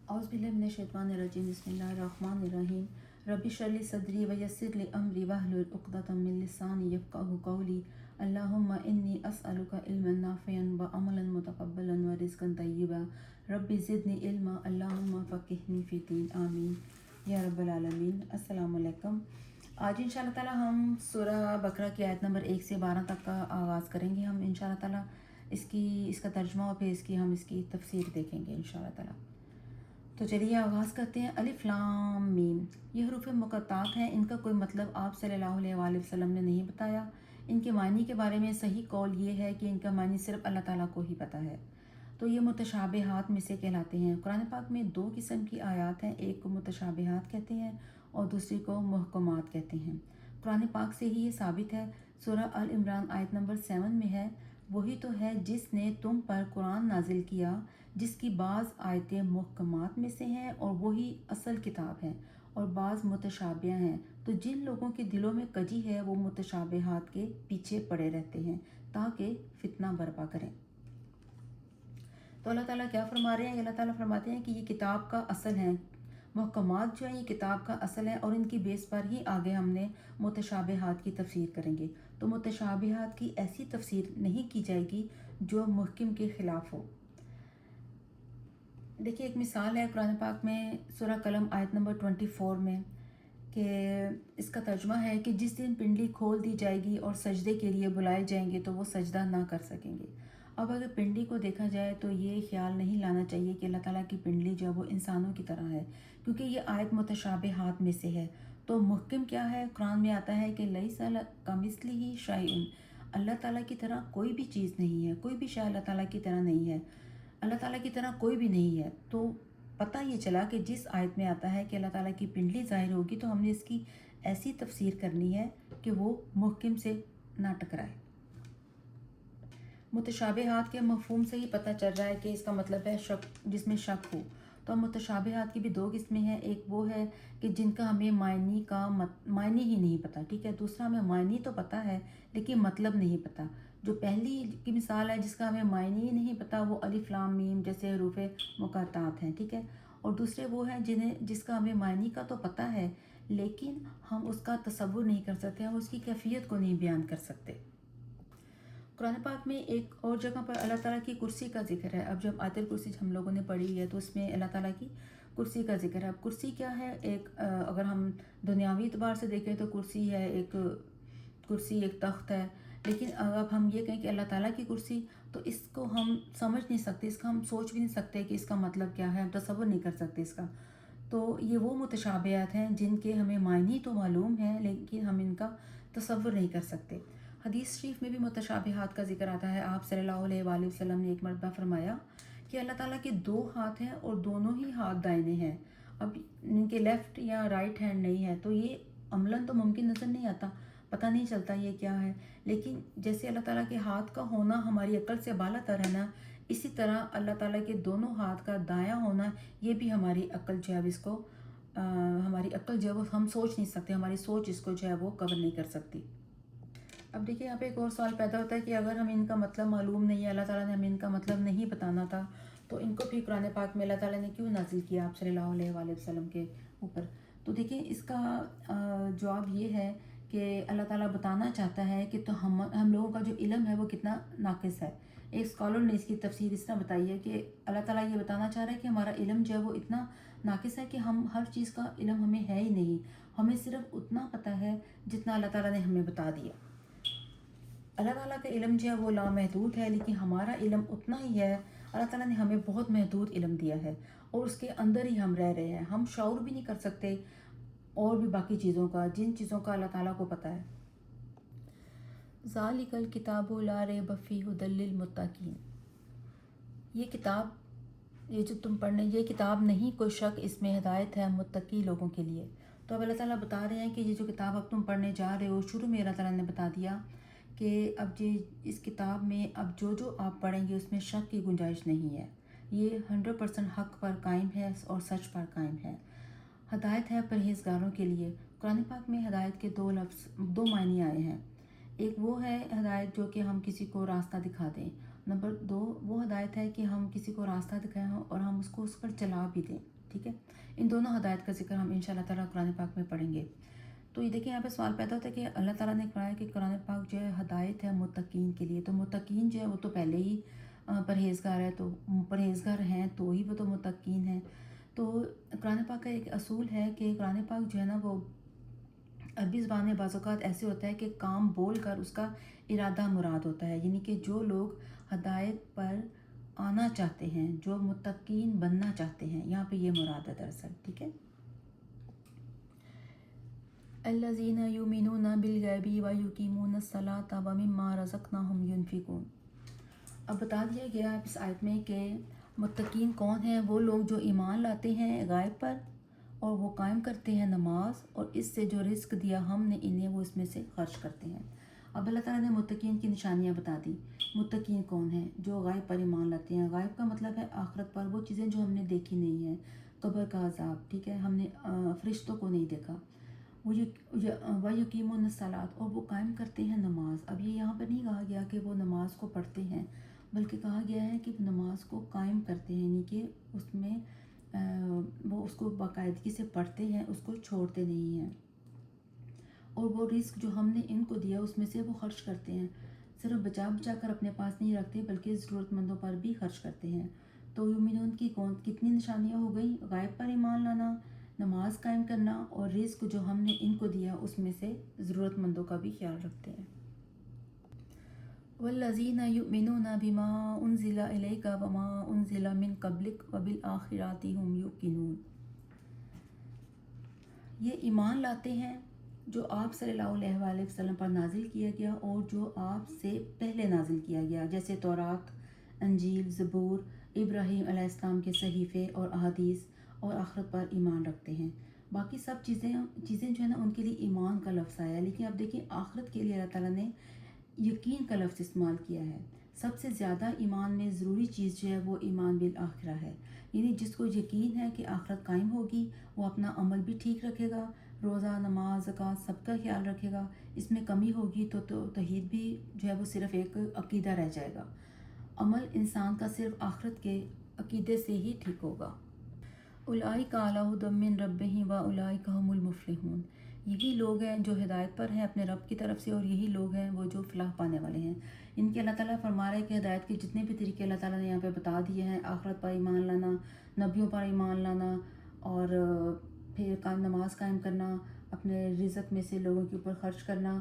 औज़ुबिल्लाहिमिनश्शैतानिर्रजीम बिस्मिल्लाहिर्रहमानिर्रहीम रब्बि इश्रह ली सदरी व यस्सिर ली अमरी वहलुल उक़दतम मिन लिसानी यफ़क़हू क़ौली अल्लाहुम्मा इन्नी अस्अलुका इल्मन नाफ़िअन व अमलन मुतक़ब्बलन व रिज़्क़न तय्यिबा रब्बि ज़िदनी इल्मा अल्लाहुम्मा फ़क़्हिनी फ़िद्दीन आमीन या रब्बल आलमीन। अस्सलामु अलैकुम। आज इंशाअल्लाह ताला हम सूरह बकरा की आयत नंबर 1 से 12 तक का आगाज़ करेंगे। हम इंशाअल्लाह ताला इसका तर्जुमा और फिर हम इसकी तफसीर देखेंगे इंशाअल्लाह ताला। तो चलिए आगाज़ करते हैं। अलिफ लाम मीम, ये हरूफ मुक़त्तात हैं। इनका कोई मतलब आप सल्लल्लाहु अलैहि वसल्लम ने नहीं बताया। इनके मानी के बारे में सही कौल ये है कि इनका मानी सिर्फ अल्लाह ताला को ही पता है। तो ये मुतशाबिहात में से कहलाते हैं। कुरान पाक में 2 किस्म की आयत हैं, एक को मुतशाबिहात कहते हैं और दूसरी को मुहकमात कहते हैं। कुरान पाक से ही ये साबित है। सूरह अल इमरान आयत नंबर 7 में है, वही तो है जिसने तुम पर कुरान नाजिल किया जिसकी बाज़ आयतें मुहकमात में से हैं और वही असल किताब है और बाज़ मुतशाबिह हैं। तो जिन लोगों के दिलों में कजी है वो मुतशाबिहात के पीछे पड़े रहते हैं ताकि फितना बर्पा करें। तो अल्लाह ताला क्या फरमा रहे हैं? अल्लाह ताला फरमाते हैं कि ये किताब का असल है, मुहकमात जो है ये किताब का असल है और इनकी बेस पर ही आगे हमने मुतशाबिहात की तफसीर करेंगे। तो मुतशाबिहात की ऐसी तफसीर नहीं की जाएगी जो मुहकम के ख़िलाफ़ हो। देखिए एक मिसाल है कुरान पाक में सूरह कलम आयत नंबर 24 में कि इसका तर्जुमा है कि जिस दिन पिंडली खोल दी जाएगी और सजदे के लिए बुलाए जाएंगे तो वो सजदा ना कर सकेंगे। अब अगर पिंडली को देखा जाए तो ये ख्याल नहीं लाना चाहिए कि अल्लाह ताला की पिंडली जो है वो इंसानों की तरह है, क्योंकि ये आयत मुतशाबिहात में से है। तो मुहकम क्या है? कुरान में आता है कि लैसा कमिस्लिही शैउन, अल्लाह ताला की तरह कोई भी चीज़ नहीं है, कोई भी शय अल्लाह ताला की तरह नहीं है, अल्लाह ताला की तरह कोई भी नहीं है। तो पता ये चला कि जिस आयत में आता है कि अल्लाह ताला की पिंडली ज़ाहिर होगी तो हमने इसकी ऐसी तफसीर करनी है कि वो मुहकम से ना टकराए। मुतशाबिहात के मफ़हूम से ही पता चल रहा है कि इसका मतलब है शक, जिसमें शक हो। तो मुतशाबिहात की भी 2 किस्में हैं। एक वो है कि जिनका हमें मायनी ही नहीं पता, ठीक है। दूसरा हमें मायनी तो पता है लेकिन मतलब नहीं पता। जो पहली की मिसाल है जिसका हमें मायनी ही नहीं पता वो अलिफ लाम मीम जैसे हरूफ मुक़त्तात हैं, ठीक है। और दूसरे वो हैं जिसका हमें मायनी का तो पता है लेकिन हम उसका तसव्वुर नहीं कर सकते, हम उसकी कैफियत को नहीं बयान कर सकते। कुरान पाक में एक और जगह पर अल्लाह ताला की कुर्सी का जिक्र है। अब जब आयतुल कुर्सी हम लोगों ने पढ़ी है तो उसमें अल्लाह ताला की कुर्सी का जिक्र है। अब कुर्सी क्या है? अगर हम दुनियावी एतबार से देखें तो कुर्सी है, एक तख्त है। लेकिन अगर हम ये कहें कि अल्लाह ताला की कुर्सी, तो इसको हम समझ नहीं सकते, इसका हम सोच भी नहीं सकते कि इसका मतलब क्या है, हम तसव्वुर नहीं कर सकते इसका। तो ये वो मुतशाबिहात हैं जिनके हमें मायनी तो मालूम है लेकिन हम इनका तसव्वुर नहीं कर सकते। हदीस शरीफ में भी मुतशाबिहात का जिक्र आता है। आप सल्लल्लाहु अलैहि वसल्लम ने एक मरतबा फरमाया कि अल्लाह ताला के 2 हाथ हैं और दोनों ही हाथ दाहिने हैं। अब इनके लेफ़्ट या राइट हैंड नहीं है तो ये अमलन तो मुमकिन नज़र नहीं आता, पता नहीं चलता ये क्या है। लेकिन जैसे अल्लाह ताला के हाथ का होना हमारी अक्ल से बाला तर है ना, इसी तरह अल्लाह ताला के दोनों हाथ का दायां होना ये भी हमारी अक्ल जो है इसको हमारी अक्ल जो है वो हम सोच नहीं सकते, हमारी सोच इसको जो है वो कवर नहीं कर सकती। अब देखिए यहाँ पे एक और सवाल पैदा होता है कि अगर हमें इनका मतलब मालूम नहीं है, अल्लाह ताला ने हमें इनका मतलब नहीं बताना था, तो इनको भी कुरान पाक में अल्लाह ताला ने क्यों नाजिल किया आप सल्लल्लाहु अलैहि वसल्लम के ऊपर? तो देखिए इसका जवाब ये है कि अल्लाह ताला बताना चाहता है कि तो हम लोगों का जो इल्म है वो कितना नाक़िस है। एक स्कॉलर ने इसकी तफसीर इस तरह बताई है कि अल्लाह ताला ये बताना चाह रहा है कि हमारा इल्म जो है वो इतना नाक़िस है कि हम हर चीज़ का इल्म हमें है ही नहीं, हमें सिर्फ उतना पता है जितना अल्लाह ताला ने हमें बता दिया। अल्लाह ताला का इल्म जो है वो लामहदूद है लेकिन हमारा इल्म उतना ही है। अल्लाह ताला ने हमें बहुत महदूद इल्म दिया है और उसके अंदर ही हम रह रहे हैं, हम शऊर भी नहीं कर सकते और भी बाकी चीज़ों का, जिन चीज़ों का अल्लाह ताला को पता है। ज़ालिकल किताबु ला रैब फ़ीहि हुदल लिल मुत्तक़ीन, ये किताब, ये जो तुम पढ़ने, ये किताब नहीं, कोई शक इसमें हिदायत है मुत्तकी लोगों के लिए। तो अब अल्लाह ताला बता रहे हैं कि ये जो किताब अब तुम पढ़ने जा रहे हो, शुरू में अल्लाह ताला ने बता दिया कि अब ये इस किताब में अब जो आप पढ़ेंगे उसमें शक की गुंजाइश नहीं है, ये 100% हक़ पर कायम है और सच पर कायम है। हदायत है परहेज़गारों के लिए। कुरान पाक में हदायत के 2 लफ्ज़, 2 मायने आए हैं। एक वो है हदायत जो कि हम किसी को रास्ता दिखा दें, نمبر 2 وہ ہدایت ہے کہ ہم کسی کو راستہ دکھائیں اور ہم اس کو اس پر چلا بھی دیں، ٹھیک ہے۔ ان دونوں ہدایت کا ذکر ہم انشاءاللہ تعالیٰ قرآن پاک میں پڑھیں گے۔ تو یہ دیکھیں یہاں پہ سوال پیدا ہوتا ہے کہ اللہ تعالیٰ نے کہا ہے کہ قرآن پاک جو ہے ہدایت ہے متقین کے لیے، تو متقین جو ہے وہ تو پہلے ہی پرہیزگار ہے، تو پرہیزگار ہیں تو ہی وہ تو متقین ہیں۔ تو قرآن پاک کا ایک اصول ہے کہ قرآن پاک جو ہے نا وہ عربی زبان میں بعض اوقات ایسے ہوتا ہے کہ کام بول کر اس کا ارادہ مراد ہوتا ہے، یعنی کہ جو لوگ ہدایت پر آنا چاہتے ہیں، جو متقین بننا چاہتے ہیں، یہاں پہ یہ مراد ہے دراصل، ٹھیک ہے۔ الذین یؤمنون بالغیب ویقیمون الصلاۃ ومما رزقناہم ینفقون۔ اب بتا دیا گیا اس آیت میں کہ متقین کون ہیں، وہ لوگ جو ایمان لاتے ہیں غائب پر اور وہ قائم کرتے ہیں نماز، اور اس سے جو رزق دیا ہم نے انہیں وہ اس میں سے خرچ کرتے ہیں۔ اب اللہ تعالیٰ نے متقین کی نشانیاں بتا دی۔ متقین کون ہیں؟ جو غائب پر ایمان لاتے ہیں۔ غائب کا مطلب ہے آخرت پر، وہ چیزیں جو ہم نے دیکھی نہیں ہیں، قبر کا عذاب، ٹھیک ہے، ہم نے فرشتوں کو نہیں دیکھا۔ وَيُقِيمُونَ الصَّلَاةَ، اور وہ قائم کرتے ہیں نماز۔ اب یہ یہاں پر نہیں کہا گیا کہ وہ نماز کو پڑھتے ہیں، بلکہ کہا گیا ہے کہ نماز کو قائم کرتے ہیں، یعنی کہ اس میں وہ اس کو باقاعدگی سے پڑھتے ہیں، اس کو چھوڑتے نہیں ہیں، اور وہ رزق جو ہم نے ان کو دیا اس میں سے وہ خرچ کرتے ہیں، صرف بچا بچا کر اپنے پاس نہیں رکھتے بلکہ ضرورت مندوں پر بھی خرچ کرتے ہیں۔ تو یومنون کی کتنی نشانیاں ہو گئیں؟ غائب پر ایمان لانا، نماز قائم کرنا، اور رزق جو ہم نے ان کو دیا اس میں سے ضرورت مندوں کا بھی خیال رکھتے ہیں۔ والذین یؤمنون بما انزل الیک وما انزل من قبلک وبالآخرۃ هم یوقنون۔ یہ ایمان لاتے ہیں جو آپ صلی اللہ علیہ وآلہ وسلم پر نازل کیا گیا اور جو آپ سے پہلے نازل کیا گیا، جیسے تورات، انجیل، زبور، ابراہیم علیہ السلام کے صحیفے اور احادیث، اور آخرت پر ایمان رکھتے ہیں۔ باقی سب چیزیں جو ہے نا ان کے لیے ایمان کا لفظ آیا ہے، لیکن اب دیکھیں آخرت کے لیے اللہ تعالیٰ نے یقین کا لفظ استعمال کیا ہے۔ سب سے زیادہ ایمان میں ضروری چیز جو ہے وہ ایمان بالآخرہ ہے، یعنی جس کو یقین ہے کہ آخرت قائم ہوگی وہ اپنا عمل بھی ٹھیک رکھے گا، روزہ، نماز، زکوٰۃ سب کا خیال رکھے گا۔ اس میں کمی ہوگی تو توحید بھی جو ہے وہ صرف ایک عقیدہ رہ جائے گا۔ عمل انسان کا صرف آخرت کے عقیدے سے ہی ٹھیک ہوگا۔ اولئک علی ھدی من ربہم واولئک ھم المفلحون۔ یہی لوگ ہیں جو ہدایت پر ہیں اپنے رب کی طرف سے، اور یہی لوگ ہیں وہ جو فلاح پانے والے ہیں۔ ان کے اللہ تعالیٰ فرما رہا ہے کہ ہدایت کے جتنے بھی طریقے اللہ تعالیٰ نے یہاں پہ بتا دیے ہیں، آخرت پر ایمان لانا، نبیوں پر ایمان لانا، اور پھر نماز قائم کرنا، اپنے رزق میں سے لوگوں کے اوپر خرچ کرنا،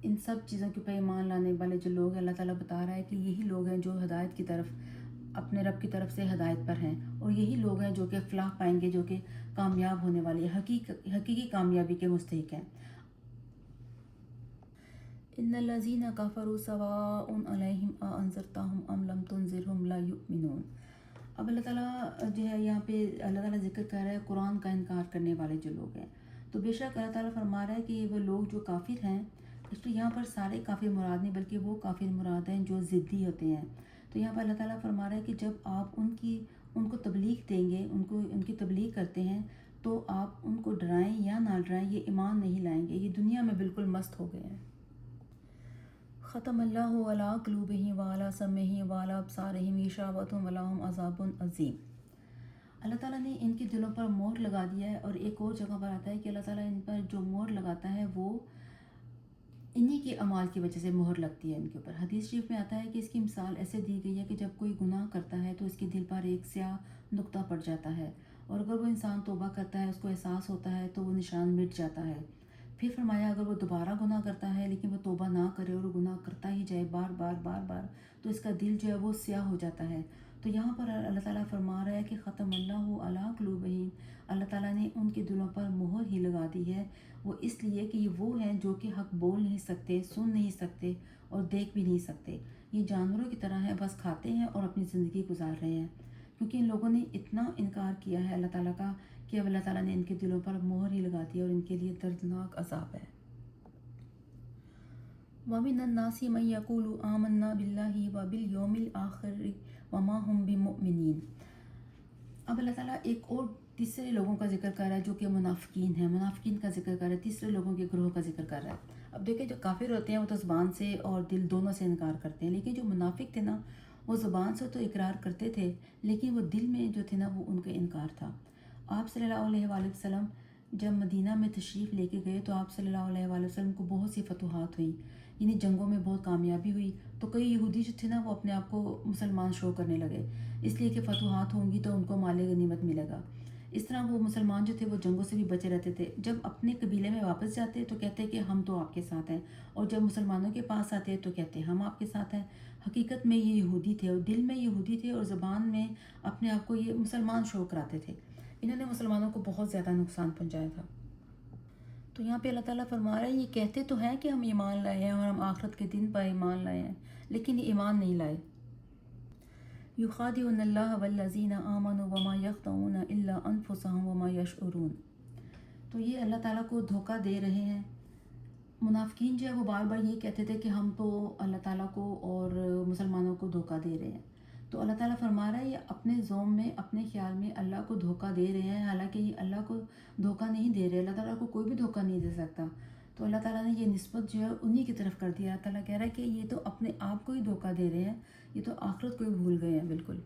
ان سب چیزوں کے اوپر ایمان لانے والے جو لوگ ہیں اللہ تعالیٰ بتا رہا ہے کہ یہی لوگ ہیں جو ہدایت کی طرف، اپنے رب کی طرف سے ہدایت پر ہیں، اور یہی لوگ ہیں جو کہ فلاح پائیں گے، جو کہ کامیاب ہونے والے حقیقی کامیابی کے مستحق ہیں۔ ان الذین کفروا سواء علیہم اانذرتہم ام لم تنذرہم لا یؤمنون۔ اب اللہ تعالیٰ جو ہے یہاں پہ اللہ تعالیٰ ذکر کر رہا ہے قرآن کا انکار کرنے والے جو لوگ ہیں، تو بے شک اللہ تعالیٰ فرما رہا ہے کہ وہ لوگ جو کافر ہیں، اس لیے یہاں پر سارے کافر مراد نہیں بلکہ وہ کافر مراد ہیں جو ضدی ہوتے ہیں۔ تو یہاں پر اللہ تعالیٰ فرما رہا ہے کہ جب آپ ان کو تبلیغ دیں گے، ان کی تبلیغ کرتے ہیں، تو آپ ان کو ڈرائیں یا نہ ڈرائیں یہ ایمان نہیں لائیں گے، یہ دنیا میں بالکل مست ہو گئے ہیں۔ ختم اللہ علی قلوبہم وعلی سمعہم وعلی ابصارہم غشاوۃ ولہم عذاب عظیم۔ اللہ تعالیٰ نے ان کے دلوں پر مہر لگا دیا ہے، اور ایک اور جگہ پر آتا ہے کہ اللہ تعالیٰ ان پر جو مہر لگاتا ہے وہ انہی کے اعمال کی وجہ سے مہر لگتی ہے ان کے اوپر۔ حدیث شریف میں آتا ہے کہ اس کی مثال ایسے دی گئی ہے کہ جب کوئی گناہ کرتا ہے تو اس کے دل پر ایک سیاہ نقطہ پڑ جاتا ہے، اور اگر وہ انسان توبہ کرتا ہے، اس کو احساس ہوتا ہے تو وہ نشان مٹ جاتا ہے۔ پھر فرمایا اگر وہ دوبارہ گناہ کرتا ہے لیکن وہ توبہ نہ کرے اور وہ گناہ کرتا ہی جائے بار بار بار بار، تو اس کا دل جو ہے وہ سیاہ ہو جاتا ہے۔ تو یہاں پر اللہ تعالیٰ فرما رہا ہے کہ ختم اللہ علی قلوبہم، اللہ تعالیٰ نے ان کے دلوں پر مہر ہی لگا دی ہے، وہ اس لیے کہ یہ وہ ہیں جو کہ حق بول نہیں سکتے، سن نہیں سکتے اور دیکھ بھی نہیں سکتے۔ یہ جانوروں کی طرح ہیں، بس کھاتے ہیں اور اپنی زندگی گزار رہے ہیں، کیونکہ ان لوگوں نے اتنا انکار کیا ہے اللہ تعالیٰ کا کہ اب اللہ تعالیٰ نے ان کے دلوں پر مہر ہی لگا دی اور ان کے لیے دردناک عذاب ہے۔ وَمِنَ النَّاسِ مَن يَقُولُ آمَنَّا بِاللَّهِ وَبِالْيَوْمِ الْآخِرِ وَمَا هُمْ بِمُؤْمِنِينَ۔ اب اللہ تعالیٰ ایک اور تیسرے لوگوں کا ذکر کر رہا ہے جو کہ منافقین ہیں، منافقین کا ذکر کر رہا ہے، تیسرے لوگوں کے گروہ کا ذکر کر رہا ہے۔ اب دیکھیں جو کافر ہوتے ہیں وہ تو زبان سے اور دل دونوں سے انکار کرتے ہیں، لیکن جو منافق تھے نا वो ज़ुबान से तो इकरार करते थे, लेकिन वो दिल में जो थे ना वो उनका इनकार था। आप सल्लल्लाहु अलैहि वसल्लम जब मदीना में तशरीफ़ लेके गए तो आप सल्लल्लाहु अलैहि वसल्लम को बहुत सी फतूहात हुई, यानी जंगों में बहुत कामयाबी हुई। तो कई यहूदी जो थे ना वो अपने आप को मुसलमान शो करने लगे, इसलिए कि फतूहात होंगी तो उनको माल गनीमत मिलेगा। इस तरह वो मुसलमान जो थे वो जंगों से भी बचे रहते थे। जब अपने कबीले में वापस जाते तो कहते कि हम तो आपके साथ हैं, और जब मुसलमानों के पास आते तो कहते हम आपके साथ हैं। हकीकत में ये यहूदी थे और दिल में यहूदी थे और ज़बान में अपने आप को ये मुसलमान शो कराते थे। इन्होंने मुसलमानों को बहुत ज़्यादा नुकसान पहुँचाया था। तो यहाँ पे अल्लाह ताला फरमा रहा है, ये कहते तो हैं कि हम ईमान लाए हैं और हम आखिरत के दिन पर ईमान लाए हैं, लेकिन ये ईमान नहीं लाए। युखादिउन्नल्लाह वल्लज़ीना आमनु वमा यख्दऊन इल्ला अनफुसहुम वमा यशउरून। तो ये अल्लाह ताला को धोखा दे रहे हैं। मुनाफिकीन जो है वो बार बार ये कहते थे कि हम तो अल्लाह ताला को और मुसलमानों को धोखा दे रहे हैं। तो अल्लाह ताला फरमा रहा है ये अपने ज़ोम में, अपने ख्याल में अल्लाह को धोखा दे रहे हैं, हालांकि ये अल्लाह को धोखा नहीं दे रहे। अल्लाह ताला को कोई भी धोखा नहीं दे सकता। तो अल्लाह ताला ने ये निस्बत जो है उन्हीं की तरफ कर दिया। अल्लाह ताला कह रहा है कि ये तो अपने आप को ही धोखा दे रहे हैं, ये तो आखिरत को ही भूल गए हैं बिल्कुल।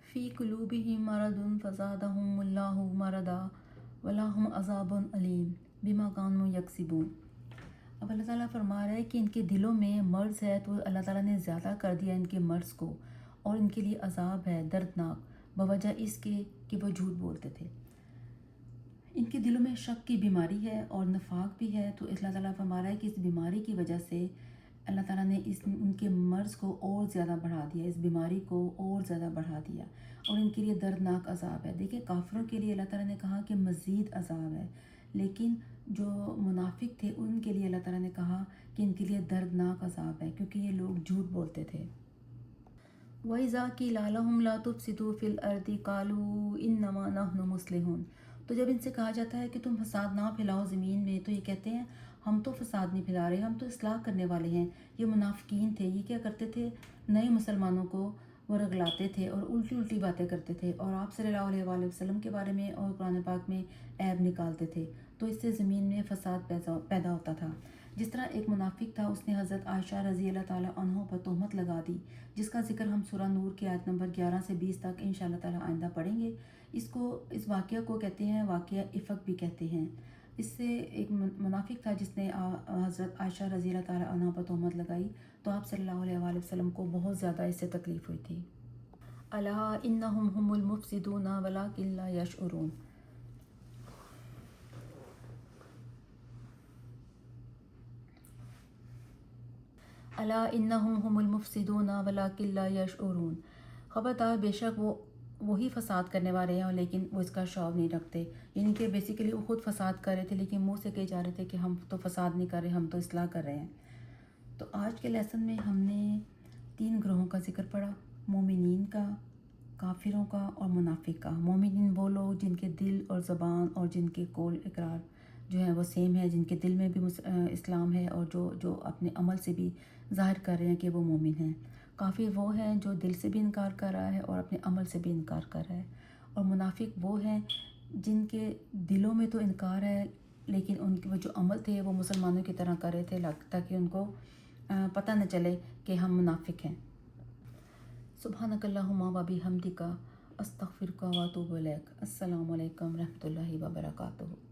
फ़ी कुलूबिहिम मरदुन फ़ज़ादहुमुल्लाहु मरदा वलहुम अज़ाबुन अलीम बिमा कानू यक्सिबून। अब अल्लाह ताला फरमा रहा है कि इनके दिलों में मर्ज़ है, तो अल्लाह ताला ने ज़्यादा कर दिया इनके मर्ज़ को, और इनके लिए अज़ाब है दर्दनाक, बवजह इसके कि वो झूठ बोलते थे। इनके दिलों में शक की बीमारी है और नफाक भी है। तो अल्लाह ताला फरमा रहा है कि इस बीमारी की वजह से अल्लाह ताला ने उनके मर्ज़ को और ज़्यादा बढ़ा दिया, इस बीमारी को और ज़्यादा बढ़ा दिया, और इनके लिए दर्दनाक अज़ाब है। देखिए, काफिरों के लिए अल्लाह ताला ने कहा कि मज़ीद अज़ाब है, लेकिन जो मुनाफिक थे उनके लिए अल्लाह ताला ने कहा कि इनके लिए दर्दनाक अज़ाब है, क्योंकि ये लोग झूठ बोलते थे। वइज़ा क़ीला लहुम ला तुफ़सिदू फ़िल अर्दि क़ालू इन्नमा नहनु मुस्लिहून। तो जब इनसे कहा जाता है कि तुम फसाद ना फैलाओ ज़मीन में, तो ये कहते हैं हम तो फसाद नहीं फैला रहे, हम तो इस्लाह करने वाले हैं। ये मुनाफिकीन थे, ये क्या करते थे, नए मुसलमानों को वो रगलाते थे और उल्टी उल्टी बातें करते थे, और आप सल्लल्लाहु अलैहि वसल्लम के बारे में और कुरान पाक में ऐब निकालते थे। तो इससे ज़मीन में फसाद पैदा होता था। जिस तरह एक मुनाफिक था, उसने हज़रत आयशा रज़ी अल्लाह ताला अन्हा पर तोहमत लगा दी, जिसका जिक्र हम सूरह नूर की आयत नंबर 11 से 20 तक इंशाअल्लाह ताला आइंदा पढ़ेंगे। इस वाक़या को कहते हैं वाक़या इफ़क भी कहते हैं। इससे एक मुनाफिक था जिसने हज़रत आयशा रज़ी अल्लाह ताला अन्हा पर तोहमत लगाई, तो आप सल्लल्लाहु अलैहि वसल्लम को बहुत ज़्यादा इससे तकलीफ़ हुई थी। अला इन्नहुम हुमुल मुफ़सिदूना वलाकिन ला यशउरून। अला इन्नहुम हुमुल मुफ़सिदूना वलाकिन ला यशउरून। ख़बरदार, बेशक वो वही फ़साद करने वाले हैं, लेकिन वो इसका शौक़ नहीं रखते। यानी कि बेसिकली वो ख़ुद फ़साद कर रहे थे, लेकिन मुँह से कहे जा रहे थे कि हम तो फ़साद नहीं कर रहे, हम तो इस्लाह कर रहे हैं। तो आज के लेसन में हमने 3 ग्रोहों का ज़िक्र पढ़ा, मोमिनीन का, काफिरों का और मुनाफिक का। मोमिनीन वो लोग जिनके दिल और ज़बान और जिनके कौल इकरार जो है वो सेम है, जिनके दिल में भी इस्लाम है और जो अपने अमल से भी ज़ाहिर कर रहे हैं कि वो मोमिन हैं। काफिर वो हैं जो दिल से भी इनकार कर रहा है और अपने अमल से भी इनकार कर रहा है। और मुनाफिक वो हैं जिनके दिलों में तो इनकार है, लेकिन उनके वो जो अमल थे वो मुसलमानों की तरह कर रहे थे, ताकि उनको पता न चले कि हम मुनाफिक हैं। सुब्हानकल्लाहुम्मा व बिहम्दिका अस्तगफिरुका व अतूबु इलैक। अस्सलामु अलैकुम रहमतुल्लाहि व बरकातुहू।